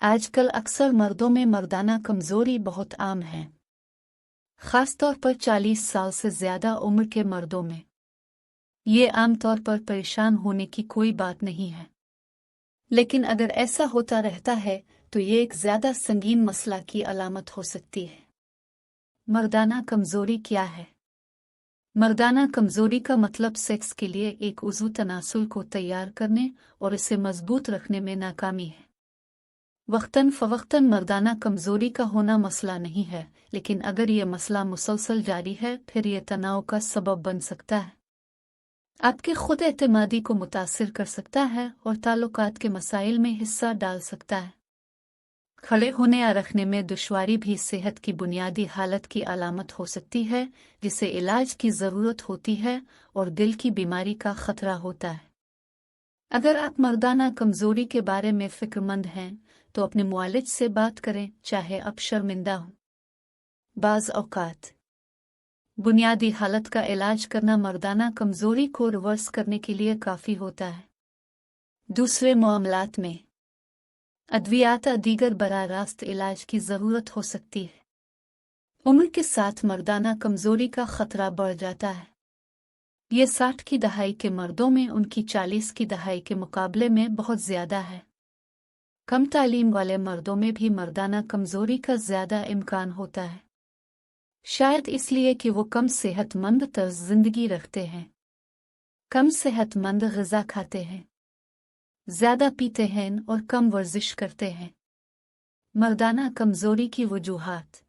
आजकल अक्सर मर्दों में मर्दाना कमजोरी बहुत आम है, खास तौर पर 40 साल से ज्यादा उम्र के मर्दों में। ये आमतौर पर परेशान होने की कोई बात नहीं है, लेकिन अगर ऐसा होता रहता है तो ये एक ज्यादा संगीन मसला की अलामत हो सकती है। मर्दाना कमजोरी क्या है? मर्दाना कमजोरी का मतलब सेक्स के लिए एक उज़्व तनासुल को तैयार करने और इसे मजबूत रखने में नाकामी है। वक्तन फ़वक्तन मर्दाना कमजोरी का होना मसला नहीं है, लेकिन अगर ये मसला मुसलसल जारी है फिर ये तनाव का सबब बन सकता है, आपके खुद एतमादी को मुतासिर कर सकता है और ताल्लुकात के मसाइल में हिस्सा डाल सकता है। खड़े होने या रखने में दुश्वारी भी सेहत की बुनियादी हालत की अलामत हो सकती है, जिसे इलाज की ज़रूरत होती है और दिल की बीमारी का खतरा होता है। अगर आप मर्दाना कमजोरी के बारे में फ़िक्रमंद हैं तो अपने मुआलिज से बात करें, चाहे आप शर्मिंदा हों। बाज़ औक़ात बुनियादी हालत का इलाज करना मर्दाना कमजोरी को रिवर्स करने के लिए काफ़ी होता है। दूसरे मामलात में अद्वियात या दीगर बराह रास्त इलाज की ज़रूरत हो सकती है। उम्र के साथ मर्दाना कमजोरी का खतरा बढ़ जाता है। ये 60 की दहाई के मर्दों में उनकी 40 की दहाई के मुकाबले में बहुत ज़्यादा है। कम तालीम वाले मर्दों में भी मर्दाना कमजोरी का ज़्यादा इम्कान होता है, शायद इसलिए कि वो कम सेहतमंद तर्ज ज़िंदगी रखते हैं, कम सेहतमंद ग़िज़ा खाते हैं, ज़्यादा पीते हैं और कम वर्जिश करते हैं। मर्दाना कमजोरी की वजूहात।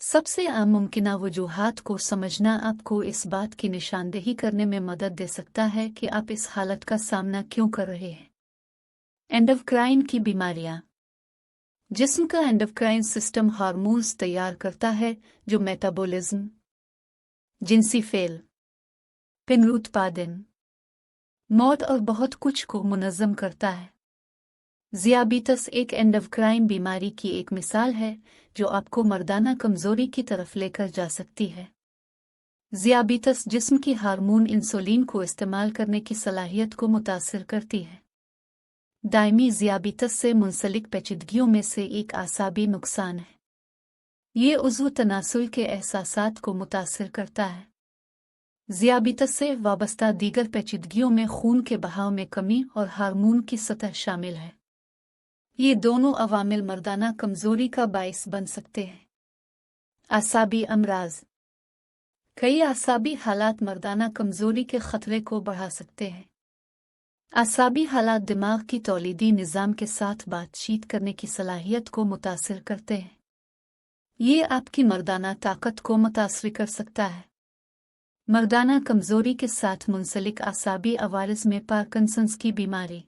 सबसे आम मुमकिना वजूहात को समझना आपको इस बात की निशानदेही करने में मदद दे सकता है कि आप इस हालत का सामना क्यों कर रहे हैं। एंडोक्राइन की बीमारियां। जिस्म का एंडोक्राइन सिस्टम हार्मोन्स तैयार करता है जो मेटाबॉलिज्म, जिनसी फेल, पुनरुत्पादन, मौत और बहुत कुछ को मुनज़्ज़म करता है। ज़ियाबीतस एक एंडोक्राइन बीमारी की एक मिसाल है जो आपको मर्दाना कमजोरी की तरफ लेकर जा सकती है। ज़ियाबीतस जिस्म की हार्मोन इंसुलिन को इस्तेमाल करने की सलाहियत को मुतासिर करती है। दायमी ज़ियाबीतस से मुंसलिक पेचीदगियों में से एक आसाबी नुकसान है। ये उज़्व तनासुल के एहसासात को मुतासिर करता है। ज़ियाबीतस से वाबस्ता दीगर पेचीदगियों में खून के बहाव में कमी और हार्मोन की सतह शामिल है। ये दोनों अवामिल मर्दाना कमजोरी का बाइस बन सकते हैं। आसाबी अमराज। कई आसाबी हालात मर्दाना कमजोरी के खतरे को बढ़ा सकते हैं। आसाबी हालात दिमाग की तौलीदी निज़ाम के साथ बातचीत करने की सलाहियत को मुतासिर करते हैं। ये आपकी मर्दाना ताकत को मुतासिर कर सकता है। मर्दाना कमजोरी के साथ मुंसलिक आसाबी अवारिस में पार्किंसंस की बीमारी,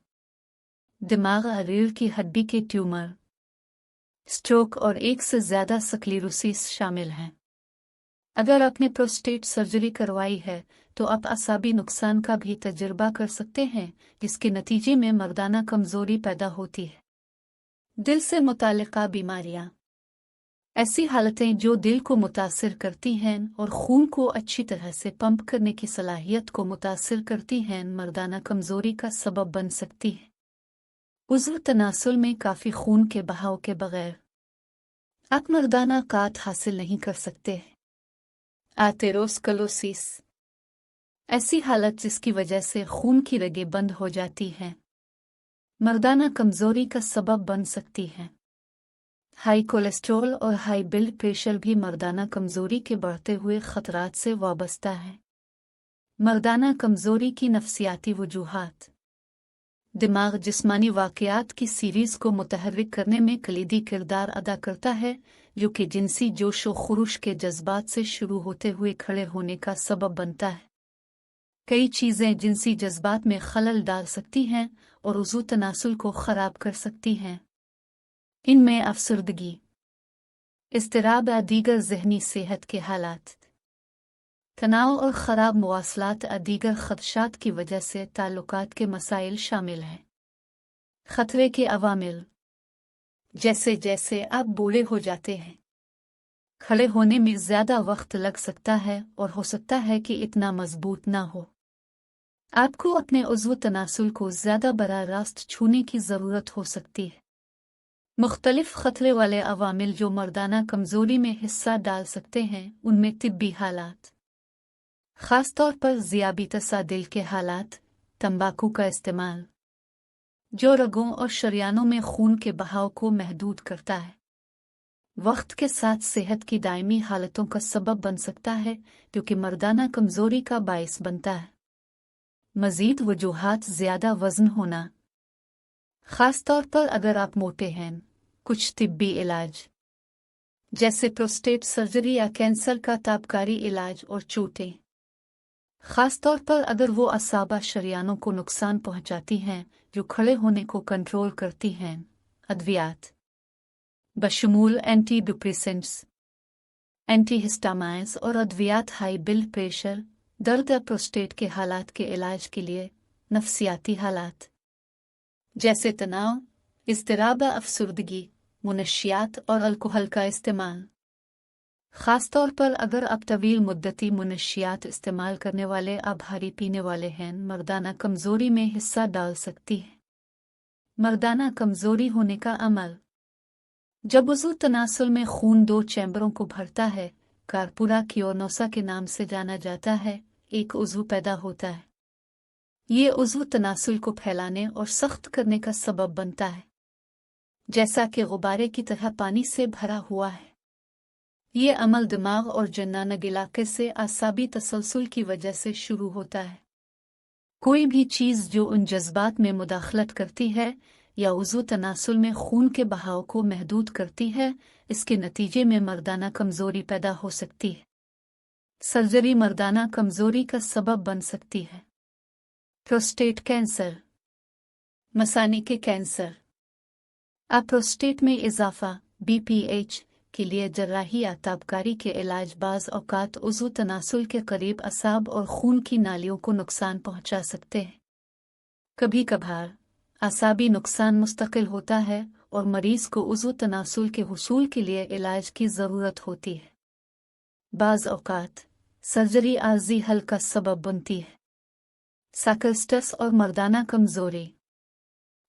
दिमाग रीढ़ की हड्डी के ट्यूमर, स्ट्रोक और एक से ज़्यादा स्क्लेरोसिस शामिल हैं। अगर आपने प्रोस्टेट सर्जरी करवाई है तो आप आसाबी नुकसान का भी तजुर्बा कर सकते हैं, जिसके नतीजे में मर्दाना कमजोरी पैदा होती है। दिल से मुताल्लिक़ा बीमारियां। ऐसी हालतें जो दिल को मुतासिर करती हैं और खून को अच्छी तरह से पंप करने की सलाहियत को मुतासिर करती हैं, मर्दाना कमजोरी का सबब बन सकती है। उज़्व तनासुल में काफ़ी खून के बहाव के बगैर आप मर्दाना कात हासिल नहीं कर सकते। आथेरोस्क्लेरोसिस ऐसी हालत जिसकी वजह से खून की रगें बंद हो जाती हैं, मर्दाना कमजोरी का सबब बन सकती हैं। हाई कोलेस्ट्रॉल और हाई ब्लड प्रेशर भी मर्दाना कमजोरी के बढ़ते हुए खतरात से वाबस्ता है। मर्दाना कमजोरी की नफ्सियाती वजूहात। दिमाग जिस्मानी वाक़यात की सीरीज़ को मुतहर्रिक करने में कलीदी किरदार अदा करता है, जो कि जिनसी जोश व खुरूश के जज्बात से शुरू होते हुए खड़े होने का सबब बनता है। कई चीज़ें जिनसी जज्बात में खलल डाल सकती हैं और उज़्व तनासुल को ख़राब कर सकती हैं। इनमें अफसरदगी, इज़्तिराब या दीगर ज़हनी सेहत के हालात, तनाव और ख़राब मवासलात या दीगर ख़दशात की वजह से ताल्लुकात के मसाइल शामिल हैं। खतरे के अवामिल। जैसे जैसे आप बूढ़े हो जाते हैं, खड़े होने में ज़्यादा वक्त लग सकता है और हो सकता है कि इतना मजबूत ना हो। आपको अपने उज़्व तनासुल को ज़्यादा बराह रास्त छूने की ज़रूरत हो सकती है। मुख्तलिफ खतरे वाले अवामिल जो मर्दाना कमज़ोरी में हिस्सा डाल सकते हैं उनमें तिब्बी हालात, ख़ास तौर पर ज़ियाबितसा दिल के हालात, तंबाकू का इस्तेमाल जो रगों और शरियानों में खून के बहाव को महदूद करता है, वक्त के साथ सेहत की दायमी हालतों का सबब बन सकता है जो कि मर्दाना कमज़ोरी का बाइस बनता है। मज़ीद वजूहात ज़्यादा वज़न होना, ख़ास तौर पर अगर आप मोटे हैं। कुछ तिब्बी इलाज जैसे प्रोस्टेट सर्जरी या कैंसर का ताबकारी इलाज और चोटें, ख़ास तौर पर अगर वो असाबा शरियानों को नुकसान पहुंचाती हैं जो खड़े होने को कंट्रोल करती हैं। अद्वियात बशमूल एंटी डिप्रेसेंट्स, एंटीहिस्टामाइंस और अद्वियात हाई ब्लड प्रेशर, दर्द या प्रोस्टेट के हालात के इलाज के लिए। नफ्सियाती हालात जैसे तनाव, इज़्तिराब, अफसुर्दगी, मुनशियात और अल्कोहल का इस्तेमाल, ख़ास तौर पर अगर आप तवील मुद्दती मुनशियात इस्तेमाल करने वाले या भारी पीने वाले हैं, मर्दाना कमज़ोरी में हिस्सा डाल सकती है। मर्दाना कमज़ोरी होने का अमल जब उज़ू तनासुल में खून दो चैम्बरों को भरता है, कारपुरा कियोनोसा के नाम से जाना जाता है, एक उज़ू पैदा होता है। ये उज़ू तनासुल को फैलाने और सख्त करने का सबब बनता है, जैसा कि गुब्बारे की तरह पानी से भरा हुआ है। ये अमल दिमाग और जन्नानग इलाके से आसाबी तसलसल की वजह से शुरू होता है। कोई भी चीज़ जो उन जज्बात में मुदाखलत करती है या उज़ू तनासुल में खून के बहाव को महदूद करती है, इसके नतीजे में मर्दाना कमज़ोरी पैदा हो सकती है। सर्जरी मर्दाना कमज़ोरी का सबब बन सकती है। प्रोस्टेट कैंसर, मसाने के कैंसर, प्रोस्टेट में इजाफा BPH के लिए जर्राही या ताबकारी के इलाज बाज़ औक़ात उज़ू तनासुल के करीब असाब और खून की नालियों को नुकसान पहुंचा सकते हैं। कभी कभार आसाबी नुकसान मुस्तकिल होता है और मरीज़ को उज़ू तनासुल के हुसूल के लिए इलाज की ज़रूरत होती है। बाज़ औक़ात सर्जरी आर्ज़ी हल का सबब बनती है। साइकिलिस्ट्स और मर्दाना कमज़ोरी,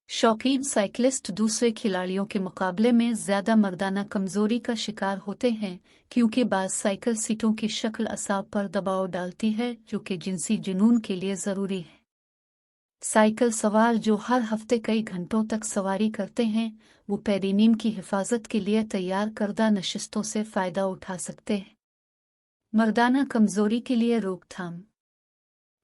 शौकीन साइकिलिस्ट दूसरे खिलाड़ियों के मुकाबले में ज़्यादा मर्दाना कमज़ोरी का शिकार होते हैं क्योंकि बाज़ साइकिल सीटों की शक्ल असाब पर दबाव डालती है जो कि जिनसी जुनून के लिए ज़रूरी है। साइकिल सवार जो हर हफ्ते कई घंटों तक सवारी करते हैं, वो पेरिनीम की हिफाजत के लिए तैयार करदा नशिस्तों से फ़ायदा उठा सकते हैं। मर्दाना कमज़ोरी के लिए रोकथाम।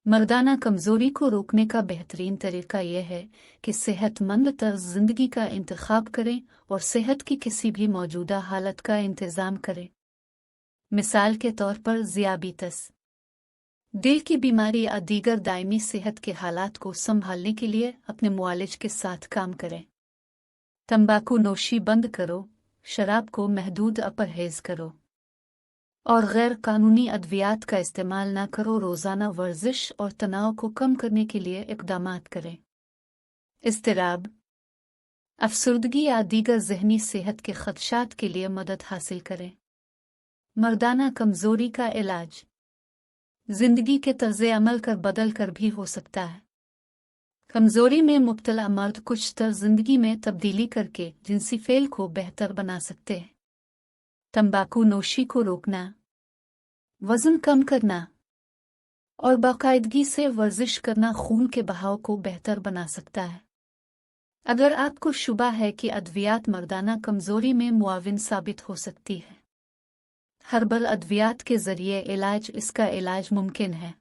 मर्दाना कमज़ोरी को रोकने का बेहतरीन तरीका यह है कि सेहतमंद तर्ज़ ज़िंदगी का इंतखाब करें और सेहत की किसी भी मौजूदा हालत का इंतज़ाम करें। मिसाल के तौर पर ज़ियाबितस, दिल की बीमारी या दीगर दायमी सेहत के हालात को संभालने के लिए अपने मुआलिज के साथ काम करें। तंबाकू नोशी बंद करो, शराब को महदूद परहेज़ करो और गैर कानूनी अद्वियात का इस्तेमाल न करो। रोज़ाना वर्जिश और तनाव को कम करने के लिए इक़दामात करें। इज़्तिराब, अफसुर्दगी या दीगर ज़हनी सेहत के ख़दशात के लिए मदद हासिल करें। मर्दाना कमज़ोरी का इलाज ज़िंदगी के तर्ज़ अमल कर बदल कर भी हो सकता है। कमज़ोरी में मुब्तला मर्द कुछ तर्ज़ ज़िंदगी में तब्दीली करके जिनसी फ़ेल को बेहतर बना सकते हैं। तंबाकू नोशी को रोकना, वज़न कम करना और बाकायदगी से वर्जिश करना खून के बहाव को बेहतर बना सकता है। अगर आपको शुबा है कि अद्वियात मर्दाना कमज़ोरी में मुआविन साबित हो सकती है, हर्बल अद्वियात के ज़रिए इसका इलाज मुमकिन है।